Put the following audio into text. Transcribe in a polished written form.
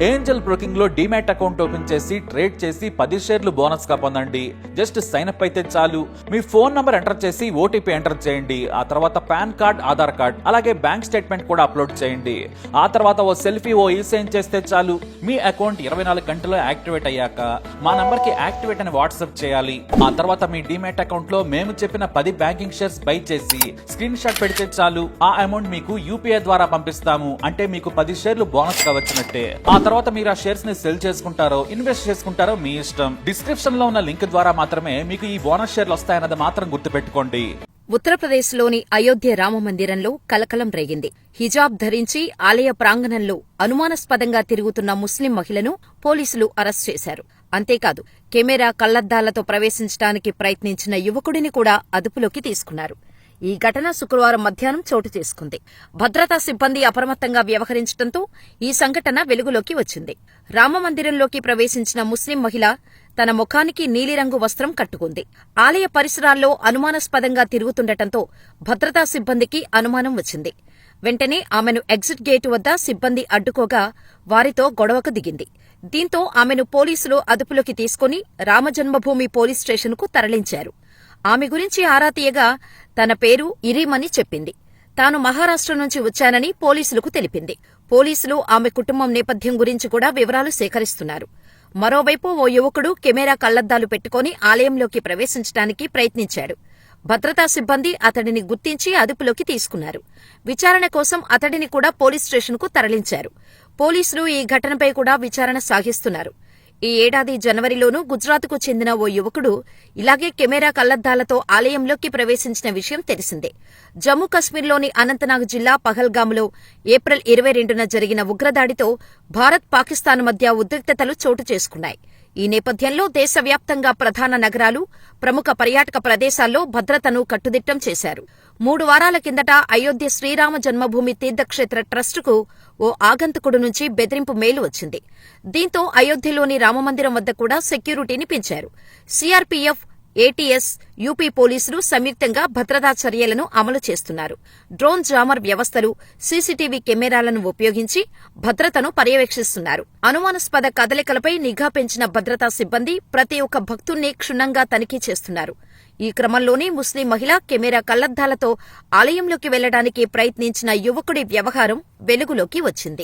Angel broking లో demat account open చేసి trade చేసి 10 షేర్లు బోనస్ గా పొందండి. జస్ట్ సైన్ అప్ అయితే చాలు. మీ ఫోన్ నంబర్ ఎంటర్ చేసి ఓటీపీ ఎంటర్ చేయండి. ఆ తర్వాత పాన్ కార్డ్, ఆధార్ కార్డ్, అలాగే బ్యాంక్ స్టేట్మెంట్ కూడా అప్లోడ్ చేయండి. ఆ తర్వాత ఓ సెల్ఫీ, ఓ ఈ-సైన్ చేస్తే చాలు. మీ అకౌంట్ 24 గంటల్లో యాక్టివేట్ అయ్యాక మా నంబర్ కి యాక్టివేట్ అని వాట్సాప్ చేయాలి. ఆ తర్వాత మీ డీమ్యాట్ అకౌంట్ లో మేము చెప్పిన 10 బ్యాంకింగ్ షేర్స్ బై చేసి స్క్రీన్ షాట్ పెడితే చాలు. ఆ అమౌంట్ మీకు యూపీఐ ద్వారా పంపిస్తాము. అంటే మీకు 10 షేర్లు బోనస్ గా వచ్చినట్టే. ఆ తర్వాత మీరు ఆ షేర్స్ ని సెల్ చేసుకుంటారో ఇన్వెస్ట్ చేసుకుంటారో మీ ఇష్టం. డిస్క్రిప్షన్ లో ఉన్న లింక్ ద్వారా మాత్రమే మీకు ఈ బోనస్ షేర్లు వస్తాయన్నది మాత్రం గుర్తుపెట్టుకోండి. ఉత్తరప్రదేశ్లోని అయోధ్య రామమందిరంలో కలకలం రేగింది. హిజాబ్ ధరించి ఆలయ ప్రాంగణంలో అనుమానాస్పదంగా తిరుగుతున్న ముస్లిం మహిళను పోలీసులు అరెస్ట్ చేశారు. అంతేకాదు, కెమెరా కళ్లద్దాలతో ప్రవేశించడానికి ప్రయత్నించిన యువకుడిని కూడా అదుపులోకి తీసుకున్నారు. ఈ ఘటన శుక్రవారం మధ్యాహ్నం చోటు చేసుకుంది. భద్రతా సిబ్బంది అప్రమత్తంగా వ్యవహరించడంతో ఈ సంఘటన వెలుగులోకి వచ్చింది. రామమందిరంలోకి ప్రవేశించిన ముస్లిం మహిళ తన ముఖానికి నీలిరంగు వస్త్రం కట్టుకుంది. ఆలయ పరిసరాల్లో అనుమానాస్పదంగా తిరుగుతుండటంతో భద్రతా సిబ్బందికి అనుమానం వచ్చింది. వెంటనే ఆమెను ఎగ్జిట్ గేటు వద్ద సిబ్బంది అడ్డుకోగా వారితో గొడవకు దిగింది. దీంతో ఆమెను పోలీసులు అదుపులోకి తీసుకుని రామజన్మభూమి పోలీస్ స్టేషన్కు తరలించారు. ఆమె గురించి ఆరా తీయగా తన పేరు ఇరీమని చెప్పింది. తాను మహారాష్ట్ర నుంచి వచ్చానని పోలీసులకు తెలిపింది. పోలీసులు ఆమె కుటుంబం నేపథ్యం గురించి కూడా వివరాలు సేకరిస్తున్నారు. మరోవైపు ఓ యువకుడు కెమెరా కళ్లద్దాలు పెట్టుకుని ఆలయంలోకి ప్రవేశించడానికి ప్రయత్నించాడు. భద్రతా సిబ్బంది అతడిని గుర్తించి అదుపులోకి తీసుకున్నారు. విచారణ కోసం అతడిని కూడా పోలీస్ స్టేషన్కు తరలించారు. పోలీసులు ఈ ఘటనపై కూడా విచారణ సాగిస్తున్నారు. ఈ ఏడాది జనవరిలోనూ గుజరాత్కు చెందిన ఓ యువకుడు ఇలాగే కెమెరా కళ్లద్దాలతో ఆలయంలోకి ప్రవేశించిన విషయం తెలిసిందే. జమ్మూ కశ్మీర్లోని అనంతనాగ్ జిల్లా పహల్గామ్లో ఏప్రిల్ 22న జరిగిన ఉగ్రదాడితో భారత్, పాకిస్తాన్ మధ్య ఉద్రిక్తతలు చోటు చేసుకున్నాయి. ఈ నేపథ్యంలో దేశవ్యాప్తంగా ప్రధాన నగరాలు, ప్రముఖ పర్యాటక ప్రదేశాల్లో భద్రతను కట్టుదిట్టం చేశారు. 3 వారాల కిందట అయోధ్య శ్రీరామ జన్మభూమి తీర్థక్షేత్ర ట్రస్టుకు ఓ ఆగంతకుడు నుంచి బెదిరింపు మెయిల్ వచ్చింది. దీంతో అయోధ్యలోని రామమందిరం వద్ద కూడా సెక్యూరిటీని పెంచారు. సీఆర్పీఎఫ్, ఏటీఎస్, యూపీ పోలీసులు సంయుక్తంగా భద్రతా చర్యలను అమలు చేస్తున్నారు. డ్రోన్ జామర్ వ్యవస్థలు, సీసీటీవీ కెమెరాలను ఉపయోగించి భద్రతను పర్యవేక్షిస్తున్నారు. అనుమానాస్పద కదలికలపై నిఘా పెంచిన భద్రతా సిబ్బంది ప్రతి ఒక్క భక్తుణ్ణి క్షుణ్ణంగా తనిఖీ చేస్తున్నారు. ఈ క్రమంలోనే ముస్లిం మహిళ కెమెరా కళ్లద్దాలతో ఆలయంలోకి వెళ్లడానికి ప్రయత్నించిన యువకుడి వ్యవహారం వెలుగులోకి వచ్చింది.